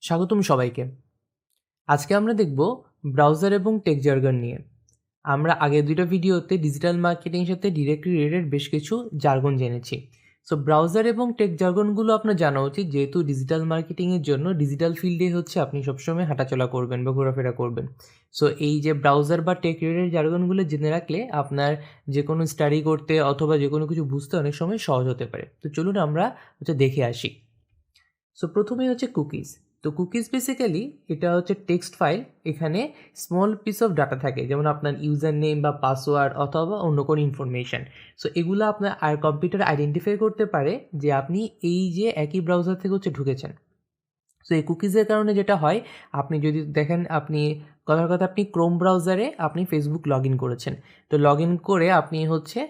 স্বাগতম সবাইকে। আজকে আমরা দেখব ব্রাউজার এবং টেক জার্গন নিয়ে। আমরা আগের ২ টা ভিডিওতে ডিজিটাল মার্কেটিং এর সাথে ডিরেক্টলি রিলেটেড বেশ কিছু জার্গন জেনেছি। সো ব্রাউজার এবং টেক জার্গনগুলো আপনার জানা উচিত, যেহেতু ডিজিটাল মার্কেটিং এর জন্য ডিজিটাল ফিল্ডে হচ্ছে আপনি সবসময় হাঁটাচলা করবেন বা ঘোরাফেরা করবেন। সো এই যে ব্রাউজার বা টেক রিলেটেড জার্গনগুলো জেনে রাখলে আপনার যেকোনো স্টাডি করতে অথবা যেকোনো কিছু বুঝতে অনেক সময় সহজ হতে পারে। তো চলুন আমরা দেখে আসি। সো প্রথমেই হচ্ছে কুকিজ। তো কুকিজ বেসিক্যালি এটা হচ্ছে টেক্সট ফাইল। এখানে স্মল পিস অফ ডাটা থাকে, যেমন আপনার ইউজার নেম বা পাসওয়ার্ড অথবা অন্য কোনো ইনফরমেশান। সো এগুলো আপনার কম্পিউটার আইডেন্টিফাই করতে পারে যে আপনি এই যে একই ব্রাউজার থেকে ঢুকেছেন। সো এই কুকিজের কারণে যেটা হয়, আপনি যদি দেখেন, কথার কথা আপনি ক্রোম ব্রাউজারে আপনি ফেসবুক লগ ইন করেছেন। তো লগ ইন করে আপনি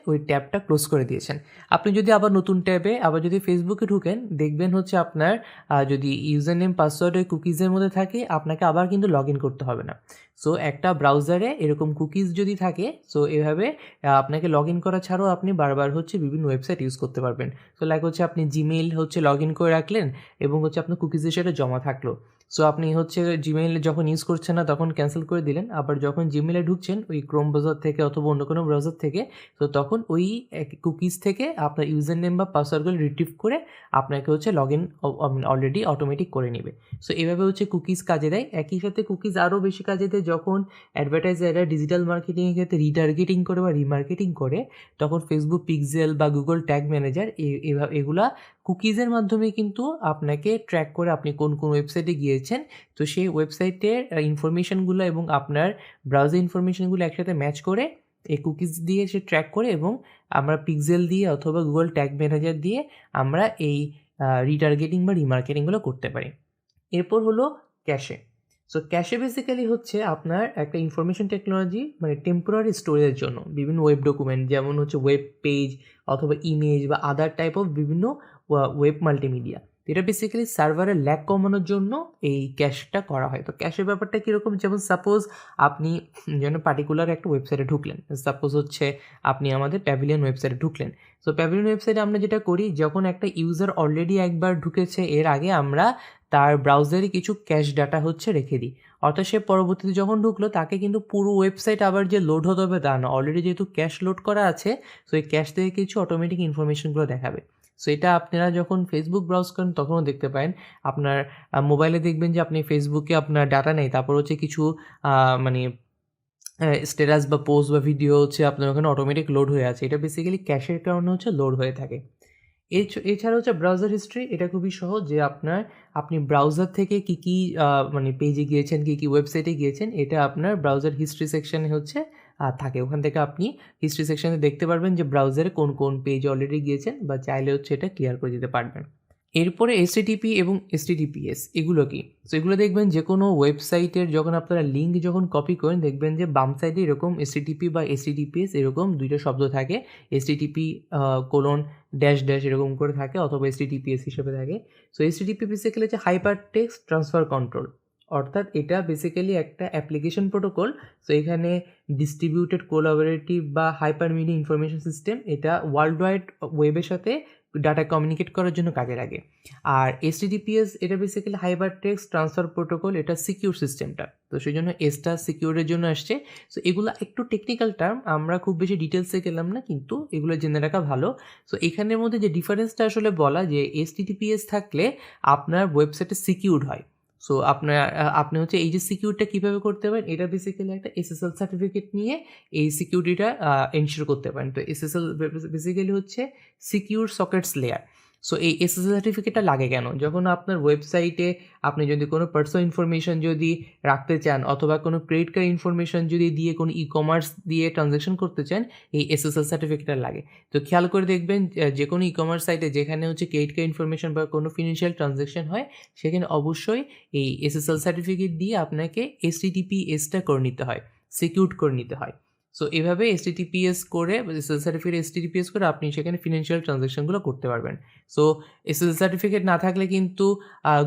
ওই ট্যাবটা ক্লোজ করে দিয়েছেন। আপনি যদি আবার নতুন ট্যাবে আবার যদি ফেসবুকে ঢুকেন, দেখবেন আপনার যদি ইউজার নেম পাসওয়ার্ড ওই কুকিজের মধ্যে থাকে, আপনাকে আবার কিন্তু লগ ইন করতে হবে না। সো একটা ব্রাউজারে এরকম কুকিজ যদি থাকে, সো এভাবে আপনাকে লগ ইন করা ছাড়াও আপনি বারবার বিভিন্ন ওয়েবসাইট ইউজ করতে পারবেন। সো লাইক আপনি জিমেইল লগ ইন করে রাখলেন এবং আপনার কুকিজের সেটা জমা থাকলো। সো আপনি জিমেইল যখন ইউজ করছেন না তখন ক্যান্সেল করে দিলেন। আবার যখন জিমেইলে ঢুকছেন ওই ক্রোম ব্রাউজার থেকে অথবা অন্য কোনো ব্রাউজার থেকে, তো তখন ওই কুকিজ থেকে আপনার ইউজার নেম বা পাসওয়ার্ডগুলো রিট্রিভ করে আপনাকে লগ ইন অলরেডি অটোমেটিক করে নেবে। সো এভাবে কুকিজ কাজে দেয়। একই সাথে কুকিজ আরও বেশি কাজে দেয় যখন অ্যাডভার্টাইজাররা ডিজিটাল মার্কেটিংয়ের ক্ষেত্রে রিটার্গেটিং করে বা রিমার্কেটিং করে, তখন ফেসবুক পিক্সেল বা গুগল ট্যাগ ম্যানেজার এগুলা কুকিজের মাধ্যমে কিন্তু আপনাকে ট্র্যাক করে আপনি কোন ওয়েবসাইটে গিয়েছেন। তো সেই ওয়েবসাইটের ইনফরমেশনগুলো এবং আপনার ব্রাউজার ইনফরমেশনগুলো একসাথে ম্যাচ করে এই কুকিজ দিয়ে সে ট্র্যাক করে, এবং আমরা পিক্সেল দিয়ে অথবা গুগল ট্যাগ ম্যানেজার দিয়ে আমরা এই রিটার্গেটিং বা রিমার্কেটিংগুলো করতে পারি। এরপর হলো ক্যাশে। সো ক্যাশে বেসিক্যালি হচ্ছে আপনার একটা ইনফরমেশন টেকনোলজি, মানে টেম্পোরারি স্টোরেজের জন্য বিভিন্ন ওয়েব ডকুমেন্ট, যেমন ওয়েব পেজ অথবা ইমেজ বা আদার টাইপ অফ বিভিন্ন ওয়েব মাল্টিমিডিয়া। এটা বেসিক্যালি সার্ভারের ল্যাগ কমানোর জন্য এই ক্যাশটা করা হয়। তো ক্যাশের ব্যাপারটা কীরকম, যেমন সাপোজ আপনি যেন পার্টিকুলার একটা ওয়েবসাইটে ঢুকলেন, সাপোজ আপনি আমাদের প্যাভিলিয়ন ওয়েবসাইটে ঢুকলেন। সো প্যাভিলিয়ন ওয়েবসাইটে আমরা যেটা করি, যখন একটা ইউজার অলরেডি একবার ঢুকেছে, এর আগে আমরা তার ব্রাউজারে কিছু ক্যাশ ডাটা রেখে দিই। অর্থাৎ সে পরবর্তীতে যখন ঢুকলো তাকে কিন্তু পুরো ওয়েবসাইট আবার যে লোড হতে হবে তা না, অলরেডি যেহেতু ক্যাশ লোড করা আছে, সো এই ক্যাশ থেকে কিছু অটোমেটিক ইনফরমেশনগুলো দেখাবে। সো এটা আপনারা যখন ফেসবুক ব্রাউজ করেন তখনও দেখতে পারেন। আপনার মোবাইলে দেখবেন যে আপনি ফেসবুকে আপনার ডাটা নেই, তারপর কিছু মানে স্ট্যাটাস বা পোস্ট বা ভিডিও আপনার ওখানে অটোমেটিক লোড হয়ে আছে। এটা বেসিক্যালি ক্যাশের কারণে লোড হয়ে থাকে। এছাড়া ব্রাউজার হিস্ট্রি। এটা খুবই সহজ যে আপনি ব্রাউজার থেকে কী মানে পেজে গিয়েছেন, কী ওয়েবসাইটে গিয়েছেন, এটা আপনার ব্রাউজার হিস্ট্রি সেকশানে থাকে। ওখান থেকে আপনি হিস্ট্রি সেকশানে দেখতে পারবেন যে ব্রাউজারে কোন পেজে অলরেডি গিয়েছেন, বা চাইলে এটা ক্লিয়ার করে দিতে পারবেন। এরপরে HTTP এবং HTTPS এগুলো কি? সো এগুলো দেখবেন যে কোনো ওয়েবসাইটের যখন আপনারা লিঙ্ক কপি করেন, দেখবেন যে বাম সাইডে এরকম HTTP বা HTTPS এরকম ২ টা শব্দ থাকে। HTTP কোলন ড্যাশ ড্যাশ এরকম করে থাকে, অথবা HTTPS হিসেবে থাকে। So HTTP basically hyper text transfer control. অর্থাৎ এটা বেসিক্যালি একটা অ্যাপ্লিকেশন প্রোটোকল। সো এখানে ডিস্ট্রিবিউটেড কোলাবোরেটিভ বা হাইপার মিডিয়া ইনফরমেশন সিস্টেম, এটা ওয়ার্ল্ড ওয়াইড ওয়েবের সাথে ডাটা কমিউনিকেট করার জন্য কাজে লাগে। আর HTTPS এটা basically hyper text transfer protocol, এটা সিকিউর সিস্টেমটা। তো সেই জন্য এসটা সিকিউরের জন্য আসছে। সো এগুলো একটু টেকনিক্যাল টার্ম, আমরা খুব বেশি ডিটেলসে গেলাম না, কিন্তু এগুলো জেনে রাখা ভালো। সো এখানের মধ্যে যে ডিফারেন্সটা বলা, যে HTTPS থাকলে আপনার ওয়েবসাইটে সিকিউরড হয়। সো আপনি এই যে সিকিউরটা কীভাবে করতে পারেন, এটা বেসিক্যালি একটা SSL সার্টিফিকেট নিয়ে এই সিকিউরিটিটা এনশিওর করতে পারেন। তো SSL basically secure sockets layer. So এই SSL সার্টিফিকেটটা লাগে কেন? যখন আপনার ওয়েবসাইটে আপনি যদি কোনো পার্সোনাল ইনফরমেশন রাখতে চান, অথবা কোনো ক্রেডিট কার্ড ইনফরমেশন দিয়ে কোনো ই-কমার্স দিয়ে ট্রানজ্যাকশন করতে চান, এই SSL সার্টিফিকেটটা লাগে। তো খেয়াল করে দেখবেন যে কোনো ই-কমার্স সাইটে যেখানে ক্রেডিট কার্ড ইনফরমেশন বা কোনো ফিনান্সিয়াল ট্রানজ্যাকশন হয়, সেখানে অবশ্যই এই SSL সার্টিফিকেট দিয়ে আপনাকে HTTPSটা করে নিতে হয়, সিকিউরড করে নিতে হয়। সো এভাবে HTTPS করে, SSL সার্টিফিকেট HTTPS করে আপনি সেখানে ফিনান্সিয়াল ট্রানজ্যাকশনগুলো করতে পারবেন। সো SSL সার্টিফিকেট না থাকলে কিন্তু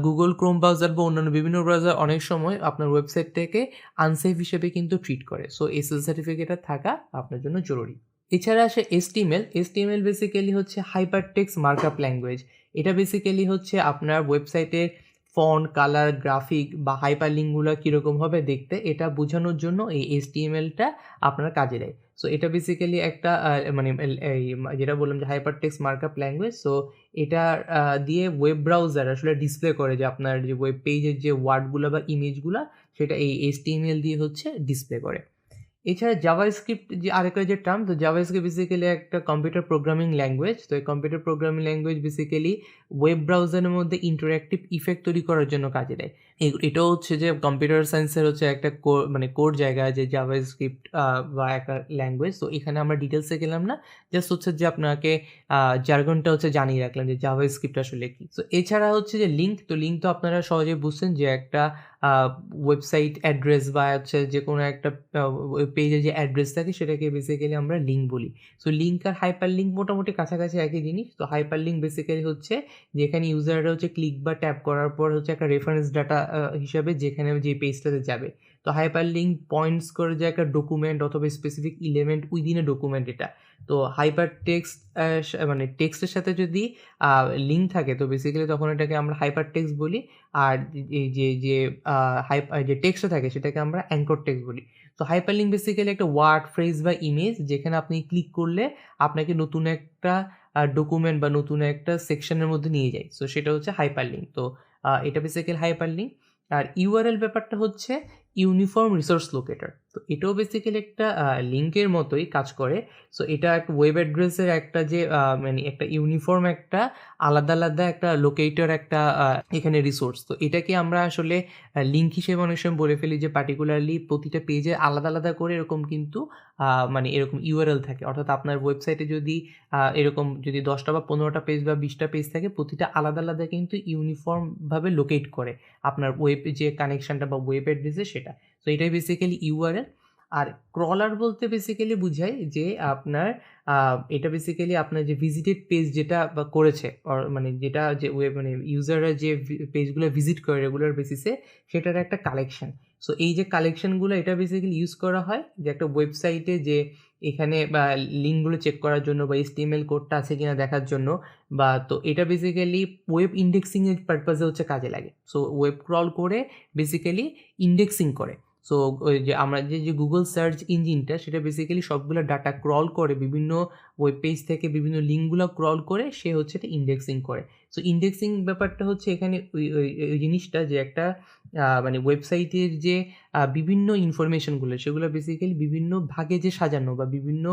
গুগল ক্রোম ব্রাউজার বা অন্যান্য বিভিন্ন ব্রাউজার অনেক সময় আপনার ওয়েবসাইট থেকে আনসেফ হিসেবে কিন্তু ট্রিট করে। সো SSL সার্টিফিকেটটা থাকা আপনার জন্য জরুরি। এছাড়া আসে HTML। HTML basically hyper text markup language. এটা বেসিক্যালি আপনার ওয়েবসাইটের ফন্ট, কালার, গ্রাফিক বা হাইপার লিঙ্কগুলো কীরকম হবে দেখতে, এটা বোঝানোর জন্য এই HTML-টা আপনার কাজে দেয়। সো এটা বেসিক্যালি একটা মানে এই যেটা বললাম যে hyper text markup language. So এটা দিয়ে ওয়েব ব্রাউজার আসলে ডিসপ্লে করে যে আপনার যে ওয়েব পেজের যে ওয়ার্ডগুলো বা ইমেজগুলা, সেটা এই HTML দিয়ে হচ্ছে ডিসপ্লে করে। এছাড়া জাভাস্ক্রিপ্ট যে আরেকটা যে টার্ম, তো জাভাস্ক্রিপ্ট বেসিক্যালি একটা কম্পিউটার প্রোগ্রামিং ল্যাঙ্গুয়েজ। তো এই computer programming language basically web ব্রাউজারের মধ্যে ইন্টারঅ্যাক্টিভ ইফেক্ট তৈরি করার জন্য কাজে দেয়। এটাও হচ্ছে যে কম্পিউটার সায়েন্সের হচ্ছে একটা মানে কোর জায়গা যে জাভাস্ক্রিপ্ট বা একটা ল্যাঙ্গুয়েজ। তো এখানে আমরা ডিটেলসে গেলাম না, জাস্ট হচ্ছে যে আপনাকে জার্গনটা হচ্ছে জানিয়ে রাখলাম যে জাভাস্ক্রিপ্ট আসলে কি। তো এছাড়া হচ্ছে যে লিঙ্ক, তো লিঙ্ক তো আপনারা সহজেই বুঝছেন যে একটা ওয়েবসাইট অ্যাড্রেস বা হচ্ছে যে কোনো একটা পেজে যে অ্যাড্রেস থাকে সেটাকে বেসিক্যালি আমরা লিঙ্ক বলি। সো লিঙ্ক আর হাইপার লিঙ্ক মোটামুটি কাছাকাছি একই জিনিস। তো হাইপার লিঙ্ক বেসিক্যালি হচ্ছে যেখানে ইউজাররা হচ্ছে ক্লিক বা ট্যাপ করার পর হচ্ছে একটা রেফারেন্স ডাটা হিসাবে যেখানে যে পেজটাতে যাবে। তো হাইপার লিঙ্ক পয়েন্টস করে যে একটা ডকুমেন্ট অথবা specific element within a document এটা। তো হাইপার টেক্সট মানে টেক্সটের সাথে যদি লিঙ্ক থাকে তো বেসিক্যালি তখন এটাকে আমরা হাইপার টেক্সট বলি। আর এই যে যে টেক্সটটা থাকে সেটাকে আমরা অ্যাঙ্কর টেক্সট বলি। তো হাইপারলিঙ্ক বেসিক্যালি একটা ওয়ার্ড, ফ্রেজ বা ইমেজ যেখানে আপনি ক্লিক করলে আপনাকে নতুন একটা ডকুমেন্ট বা নতুন একটা সেকশনের মধ্যে নিয়ে যায়। সো সেটা হচ্ছে হাইপারলিঙ্ক। তো এটা বেসিক্যালি হাইপারলিঙ্ক। আর ইউআরএল ব্যাপারটা হচ্ছে ইউনিফর্ম রিসোর্স লোকেটর। তো এটাও বেসিক্যালি একটা লিঙ্কের মতোই কাজ করে। সো এটা একটা ওয়েব অ্যাড্রেসের একটা যে মানে একটা ইউনিফর্ম একটা আলাদা একটা লোকেটর একটা এখানে রিসোর্স। তো এটাকে আমরা আসলে লিঙ্ক হিসেবে অনেক সময় বলে ফেলি যে পার্টিকুলারলি প্রতিটা পেজে আলাদা করে এরকম কিন্তু মানে এরকম ইউআরএল থাকে। অর্থাৎ আপনার ওয়েবসাইটে যদি এরকম যদি 10টা বা 15টা পেজ বা 20টা পেজ থাকে, প্রতিটা আলাদা কিন্তু ইউনিফর্মভাবে লোকেট করে আপনার ওয়েব যে কানেকশনটা বা ওয়েব অ্যাড্রেসে সেটা। তো এটাই বেসিক্যালি ইউআরএল। আর ক্রলার বলতে বেসিক্যালি বুঝায় যে আপনার এটা বেসিক্যালি আপনার যে ভিজিটেড পেজ যেটা বা করেছে মানে যেটা যে ওয়েব মানে ইউজাররা যে পেজগুলো ভিজিট করে রেগুলার বেসিসে, সেটার একটা কালেকশন। সো এই যে কালেকশনগুলো এটা বেসিক্যালি ইউজ করা হয় যে একটা ওয়েবসাইটে যে এখানে বা লিঙ্কগুলো চেক করার জন্য বা HTML কোডটা আছে কিনা দেখার জন্য, বা তো এটা বেসিক্যালি ওয়েব ইন্ডেক্সিংয়ের পারপাসে হচ্ছে কাজে লাগে। সো ওয়েব ক্রল করে বেসিক্যালি ইন্ডেক্সিং করে। সো ওই যে আমরা যে গুগল সার্চ ইঞ্জিনটা সেটা বেসিক্যালি সবগুলো ডাটা ক্রল করে বিভিন্ন ওয়েব পেজ থেকে বিভিন্ন লিঙ্কগুলো ক্রল করে সে হচ্ছে এটা ইন্ডেক্সিং করে। সো ইন্ডেক্সিং ব্যাপারটা হচ্ছে এখানে ওই জিনিসটা যে একটা মানে ওয়েবসাইটের যে বিভিন্ন ইনফরমেশনগুলো সেগুলো বেসিক্যালি বিভিন্ন ভাগে যে সাজানো বা বিভিন্ন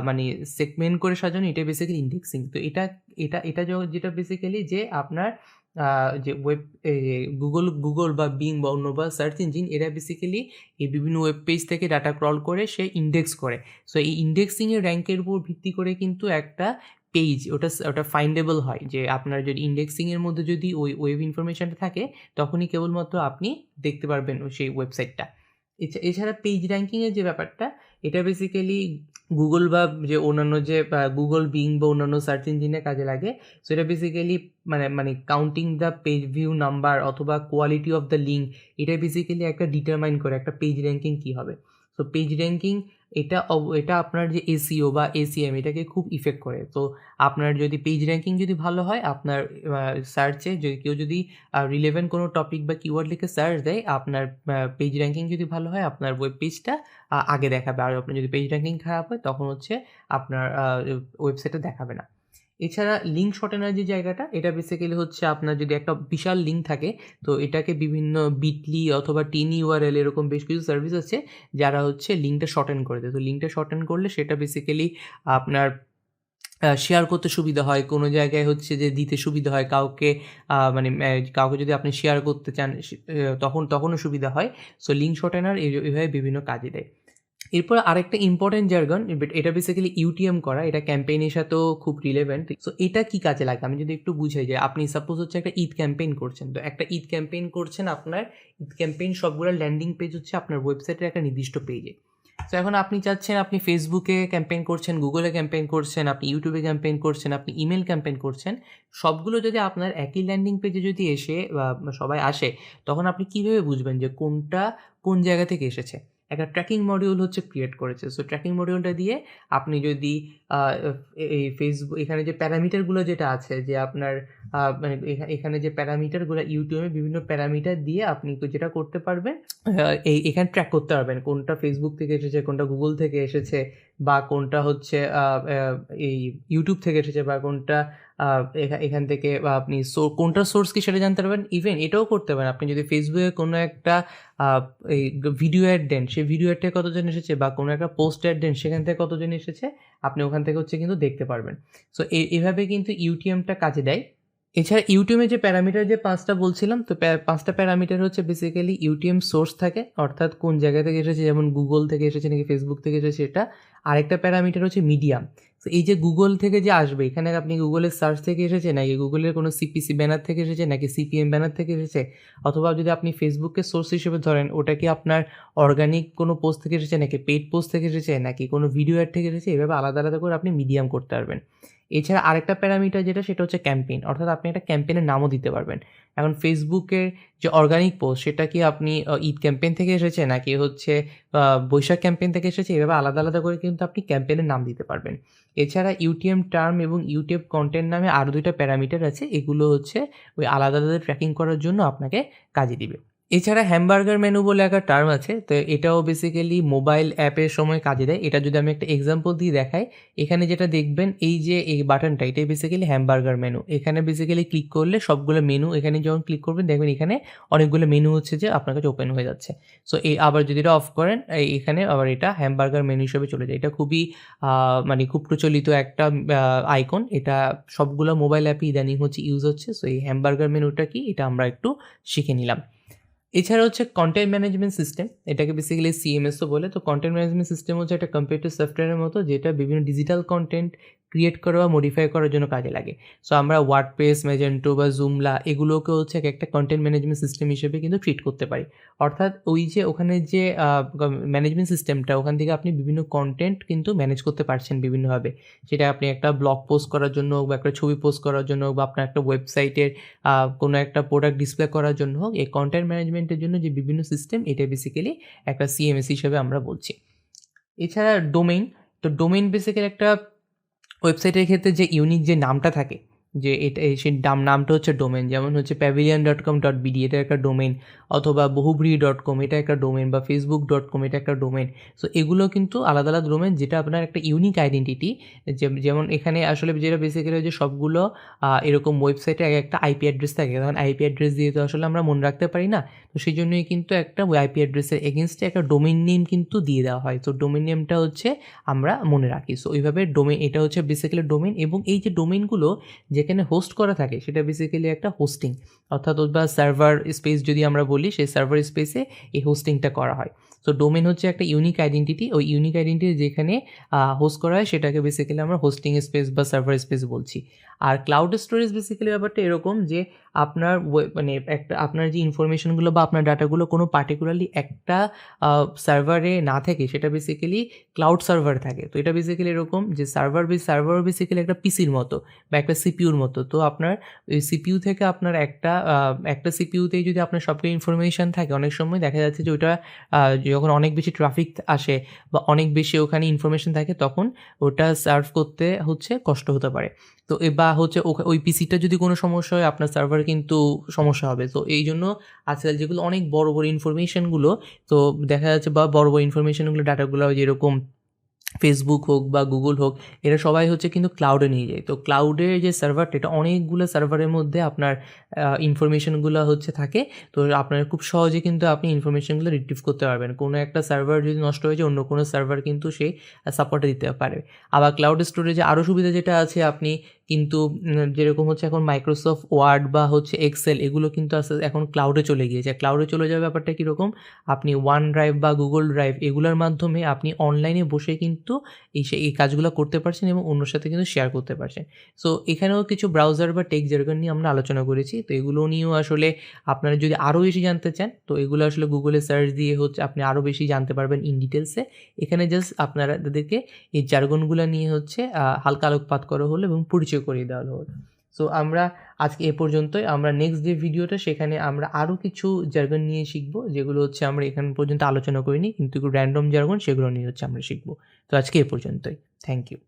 মানে সেগমেন্ট করে সাজানো, এটাই বেসিক্যালি ইন্ডেক্সিং। তো এটা যেটা বেসিক্যালি যে আপনার যে ওয়েব গুগল বা বিং বা অন্য বা সার্চ ইঞ্জিন এরা বেসিক্যালি এই বিভিন্ন ওয়েব পেজ থেকে ডাটা ক্রল করে সে ইন্ডেক্স করে। সো এই ইন্ডেক্সিংয়ের র্যাঙ্কের উপর ভিত্তি করে কিন্তু একটা পেজ ওটা ফাইন্ডেবল হয় যে আপনার যদি ইন্ডেক্সিংয়ের মধ্যে যদি ওই ওয়েব ইনফরমেশনটা থাকে তখনই কেবলমাত্র আপনি দেখতে পারবেন সেই ওয়েবসাইটটা। এছাড়া পেজ র্যাঙ্কিংয়ের যে ব্যাপারটা, এটা বেসিক্যালি গুগল বা যে অন্যান্য যে গুগল বিং বা অন্যান্য সার্চ ইঞ্জিনে কাজে লাগে। সো এটা বেসিক্যালি মানে counting the page view number অথবা কোয়ালিটি অফ দ্য লিঙ্ক, এটা বেসিক্যালি একটা ডিটারমাইন করে একটা পেজ র্যাঙ্কিং কী হবে। সো পেজ র্যাঙ্কিং এটা আপনার যে SEO বা ACM এটাকে খুব ইফেক্ট করে। তো আপনার যদি পেজ র্যাঙ্কিং যদি ভালো হয়, আপনার সার্চে যদি কেউ যদি রিলেভেন্ট কোনো টপিক বা কিওয়ার্ড লিখে সার্চ দেয়, আপনার পেজ র্যাঙ্কিং যদি ভালো হয় আপনার ওয়েব পেজটা আগে দেখাবে। আর আপনার যদি পেজ র্যাঙ্কিং খারাপ হয় তখন হচ্ছে আপনার ওয়েবসাইটে দেখাবে না। এছাড়া লিঙ্ক শর্টেনার যে জায়গাটা, এটা বেসিক্যালি হচ্ছে আপনার যদি একটা বিশাল লিঙ্ক থাকে তো এটাকে বিভিন্ন বিটলি অথবা TinyURL এরকম বেশ কিছু সার্ভিস আছে যারা হচ্ছে লিঙ্কটা শর্টেন করে দেয়। তো লিঙ্কটা শর্টেন করলে সেটা বেসিক্যালি আপনার শেয়ার করতে সুবিধা হয়, কোনো জায়গায় হচ্ছে যে দিতে সুবিধা হয় কাউকে, মানে কাউকে যদি আপনি শেয়ার করতে চান তখনও সুবিধা হয়। সো লিঙ্ক শর্টেনার এভাবে বিভিন্ন কাজে দেয়। এরপর আরেকটা ইম্পর্টেন্ট জার্গন, এটা বেসিক্যালি UTM করা, এটা ক্যাম্পেইনের সাথেও খুব রিলেভেন্ট। সো এটা কি কাজে লাগে আমি যদি একটু বুঝাই, যে আপনি সাপোজ হচ্ছে একটা ঈদ ক্যাম্পেইন করছেন। তো একটা ঈদ ক্যাম্পেইন করছেন, আপনার ঈদ ক্যাম্পেইন সবগুলো ল্যান্ডিং পেজ হচ্ছে আপনার ওয়েবসাইটের একটা নির্দিষ্ট পেজে। তো এখন আপনি চাচ্ছেন আপনি ফেসবুকে ক্যাম্পেইন করছেন, গুগলে ক্যাম্পেইন করছেন, আপনি ইউটিউবে ক্যাম্পেইন করছেন, আপনি ইমেল ক্যাম্পেইন করছেন, সবগুলো যদি আপনার একই ল্যান্ডিং পেজে যদি এসে সবাই আসে, তখন আপনি কীভাবে বুঝবেন যে কোনটা কোন জায়গা থেকে এসেছে? একটা ট্র্যাকিং মডিউল হচ্ছে ক্রিয়েট করেছে। সো ট্র্যাকিং মডিউলটা দিয়ে আপনি যদি এই ফেসবুক এখানে যে প্যারামিটারগুলো যেটা আছে যে আপনার মানে এখানে যে প্যারামিটারগুলো ইউটিউবে বিভিন্ন প্যারামিটার দিয়ে আপনি যেটা করতে পারবেন, এখানে ট্র্যাক করতে পারবেন কোনটা ফেসবুক থেকে এসেছে, কোনটা গুগল থেকে এসেছে, বা কোনটা হচ্ছে এই ইউটিউব থেকে এসেছে, বা কোনটা এখান থেকে আপনি কোনটার সোর্স কি সেটা জানতে পারবেন। ইভেন এটাও করতে পারেন, আপনি যদি ফেসবুকে কোনো একটা এই ভিডিও অ্যাড দেন, সেই ভিডিও অ্যাডটা কতজন এসেছে, বা কোনো একটা পোস্ট অ্যাড দেন সেখান থেকে কতজন এসেছে, আপনি ওখান থেকে হচ্ছে কিন্তু দেখতে পারবেন। সো এভাবে কিন্তু ইউটিএমটা কাজে দেয়। এছাড়া ইউটিউবে যে প্যারামিটার যে 5টা বলছিলাম, তো 5টা প্যারামিটার হচ্ছে বেসিক্যালি ইউটিএম সোর্স থাকে, অর্থাৎ কোন জায়গা থেকে এসেছে, যেমন গুগল থেকে এসেছে নাকি ফেসবুক থেকে এসেছে সেটা। আরেকটা প্যারামিটার হচ্ছে মিডিয়াম। তো এই যে গুগল থেকে যে আসবে, এখানে আপনি গুগলের সার্চ থেকে এসেছে নাকি গুগলের কোনো সিপিসি ব্যানার থেকে এসেছে নাকি সিপিএম ব্যানার থেকে এসেছে, অথবা যদি আপনি ফেসবুককে সোর্স হিসেবে ধরেন, ওটা কি আপনার অর্গানিক কোনো পোস্ট থেকে এসেছে নাকি পেইড পোস্ট থেকে এসেছে নাকি কোনো ভিডিও অ্যাড থেকে এসেছে, এভাবে আলাদা আলাদা করে আপনি মিডিয়াম করতে পারবেন। এছাড়া আরেকটা প্যারামিটার যেটা, সেটা হচ্ছে ক্যাম্পেইন, অর্থাৎ আপনি একটা ক্যাম্পেইনের নামও দিতে পারবেন। এখন ফেসবুকের যে অর্গানিক পোস্ট, সেটা কি আপনি ঈদ ক্যাম্পেইন থেকে এসেছে নাকি হচ্ছে বৈশাখ ক্যাম্পেইন থেকে এসেছে, এভাবে আলাদা আলাদা করে কিন্তু আপনি ক্যাম্পেইনের নাম দিতে পারবেন। এছাড়া ইউটিএম টার্ম এবং ইউটিউব কন্টেন্ট নামে আরও 2টা প্যারামিটার আছে, এগুলো হচ্ছে ওই আলাদা আলাদা ট্র্যাকিং করার জন্য আপনাকে কাজে দিবে। এছাড়া হ্যামবার্গার মেনু বলে একটা টার্ম আছে, তো এটাও বেসিক্যালি মোবাইল অ্যাপের সময় কাজে দেয়। এটা যদি আমি একটা এক্সাম্পল দিয়ে দেখাই, এখানে যেটা দেখবেন এই যে এই বাটনটা, এটাই বেসিক্যালি হ্যামবার্গার মেনু। এখানে বেসিক্যালি ক্লিক করলে সবগুলো মেনু, এখানে যখন ক্লিক করবেন দেখবেন এখানে অনেকগুলো মেনু হচ্ছে যে আপনার কাছে ওপেন হয়ে যাচ্ছে। সো আবার যদি এটা অফ করেন, এখানে আবার এটা হ্যামবার্গার মেনু হিসেবে চলে যায়। এটা খুবই মানে খুব প্রচলিত একটা আইকন। এটা সবগুলো মোবাইল অ্যাপই ইদানিং হচ্ছে ইউজ হচ্ছে। সো এই হ্যামবার্গার মেনুটা কি, এটা আমরা একটু শিখে নিলাম। এছাড়া হচ্ছে কন্টেন্ট ম্যানেজমেন্ট সিস্টেম, এটাকে বেসিক্যালি সিএমএসও বলে। তো কন্টেন্ট ম্যানেজমেন্ট সিস্টেম হচ্ছে একটা কম্পিউটার সফটওয়্যারের মতো, যেটা বিভিন্ন ডিজিটাল কন্টেন্ট ক্রিয়েট করা বা মডিফাই করার জন্য কাজে লাগে। সো আমরা ওয়ার্ডপ্রেস, ম্যাজেন্টো বা জুমলা এগুলোকে হচ্ছে একটা কন্টেন্ট ম্যানেজমেন্ট সিস্টেম হিসেবে কিন্তু ট্রিট করতে পারি। অর্থাৎ ওই যে ওখানে যে ম্যানেজমেন্ট সিস্টেমটা, ওখান থেকে আপনি বিভিন্ন কন্টেন্ট কিন্তু ম্যানেজ করতে পারছেন বিভিন্নভাবে। সেটা আপনি একটা ব্লগ পোস্ট করার জন্য হোক, বা একটা ছবি পোস্ট করার জন্য হোক, বা আপনার একটা ওয়েবসাইটের কোনো একটা প্রোডাক্ট ডিসপ্লে করার জন্য হোক, এই কন্টেন্ট ম্যানেজমেন্টের জন্য যে বিভিন্ন সিস্টেম, এটা বেসিক্যালি একটা সিএমএস হিসেবে আমরা বলছি। এছাড়া ডোমেইন, তো ডোমেইন বেসিক্যালি একটা ওয়েবসাইটের ক্ষেত্রে যে ইউনিক যে নামটা থাকে, যে এটা সেই নামটা হচ্ছে ডোমেন। যেমন হচ্ছে pavilion.com.bd, এটা একটা ডোমেন, অথবা বহুব্রী.com, এটা একটা ডোমেন, বা facebook.com, এটা একটা ডোমেন। সো এগুলো কিন্তু আলাদা আলাদা ডোমেন, যেটা আপনার একটা ইউনিক আইডেন্টিটি। যেমন এখানে আসলে যেটা বেসিক্যালি যে সবগুলো এরকম ওয়েবসাইটে একটা আইপি অ্যাড্রেস থাকে, তখন আইপি অ্যাড্রেস দিয়ে তো আসলে আমরা মনে রাখতে পারি না। তো সেই জন্যই কিন্তু একটা আইপি অ্যাড্রেসের এগেনস্টে একটা ডোমেন নেম কিন্তু দিয়ে দেওয়া হয়। তো ডোমেন নেমটা হচ্ছে আমরা মনে রাখি। সো ওইভাবে ডোমেন, এটা হচ্ছে বেসিক্যালি ডোমেন। এবং এই যে ডোমেনগুলো যেখানে হোস্ট করা থাকে, সেটা বেসিক্যালি একটা হোস্টিং, অর্থাৎ বা সার্ভার স্পেস যদি আমরা বলি, সেই সার্ভার স্পেসে এই হোস্টিংটা করা হয়। সো ডোমেন হচ্ছে একটা ইউনিক আইডেন্টিটি। ওই ইউনিক আইডেন্টিটি যেখানে হোস্ট করা হয়, সেটাকে বেসিক্যালি আমরা হোস্টিং স্পেস বা সার্ভার স্পেস বলছি। আর ক্লাউড স্টোরেজ বেসিক্যালি ব্যাপারটা এরকম যে আপনার মানে একটা আপনার যে ইনফরমেশনগুলো বা আপনার ডাটাগুলো কোনো পার্টিকুলারলি একটা সার্ভারে না থেকে, সেটা বেসিক্যালি ক্লাউড সার্ভার থাকে। তো এটা বেসিক্যালি এরকম যে সার্ভার বেসিক্যালি একটা পিসির মতো বা একটা সিপিইউর মতো। তো আপনার ওই সিপিইউ থেকে আপনার একটা সিপিইউতেই যদি আপনার সবগুলো ইনফরমেশন থাকে, অনেক সময় দেখা যাচ্ছে যে ওটা যখন অনেক বেশি ট্রাফিক আসে বা অনেক বেশি ওখানে ইনফরমেশন থাকে, তখন ওটা সার্ভ করতে হচ্ছে কষ্ট হতে পারে। তো বা হচ্ছে ওই পিসিটা যদি কোনো সমস্যা হয়, আপনার সার্ভারে কিন্তু সমস্যা হবে। তো এই জন্য আজকাল যেগুলো অনেক বড় বড় ইনফরমেশনগুলো, তো দেখা যাচ্ছে বা বড় বড় ইনফরমেশনগুলো, ডাটাগুলো যেরকম ফেসবুক হোক বা গুগল হোক, এরা সবাই হচ্ছে কিন্তু ক্লাউডে নিয়ে যায়। তো ক্লাউডের যে সার্ভারটা, এটা অনেকগুলো সার্ভারের মধ্যে আপনার ইনফরমেশনগুলো হচ্ছে থাকে। তো আপনার খুব সহজে কিন্তু আপনি ইনফরমেশনগুলো রিট্রিভ করতে পারবেন। কোনো একটা সার্ভার যদি নষ্ট হয়ে যায়, অন্য কোনো সার্ভার কিন্তু সেই সাপোর্টে দিতে পারে। আবার ক্লাউড স্টোরেজে আরও সুবিধা যেটা আছে, আপনি কিন্তু যেরকম হচ্ছে এখন মাইক্রোসফট ওয়ার্ড বা হচ্ছে এক্সেল, এগুলো কিন্তু আস্তে আস্তে এখন ক্লাউডে চলে গিয়েছে। ক্লাউডে চলে যাওয়ার ব্যাপারটা কীরকম, আপনি ওয়ান ড্রাইভ বা গুগল ড্রাইভ এগুলোর মাধ্যমে আপনি অনলাইনে বসে কিন্তু এই কাজগুলো করতে পারছেন এবং অন্যর সাথে কিন্তু শেয়ার করতে পারছেন। সো এখানেও কিছু ব্রাউজার বা টেক জার্গন নিয়ে আমরা আলোচনা করেছি। তো এগুলো নিয়েও আসলে আপনারা যদি আরও বেশি জানতে চান, তো এগুলো আসলে গুগলে সার্চ দিয়ে হচ্ছে আপনি আরও বেশি জানতে পারবেন ইন ডিটেলসে। এখানে জাস্ট আপনাদেরকে এই জার্গনগুলো নিয়ে হচ্ছে হালকা আলোকপাত করা হলো এবং পরিচয় করিয়ে দেওয়া হলো। সো আমরা আজকে এ পর্যন্তই। আমরা নেক্সট যে ভিডিওটা, সেখানে আমরা আরও কিছু জার্গন নিয়ে শিখব, যেগুলো হচ্ছে আমরা এখান পর্যন্ত আলোচনা করিনি, কিন্তু র্যান্ডম জার্গন, সেগুলো নিয়ে হচ্ছে আমরা শিখব। তো আজকে এ পর্যন্তই। Thank you.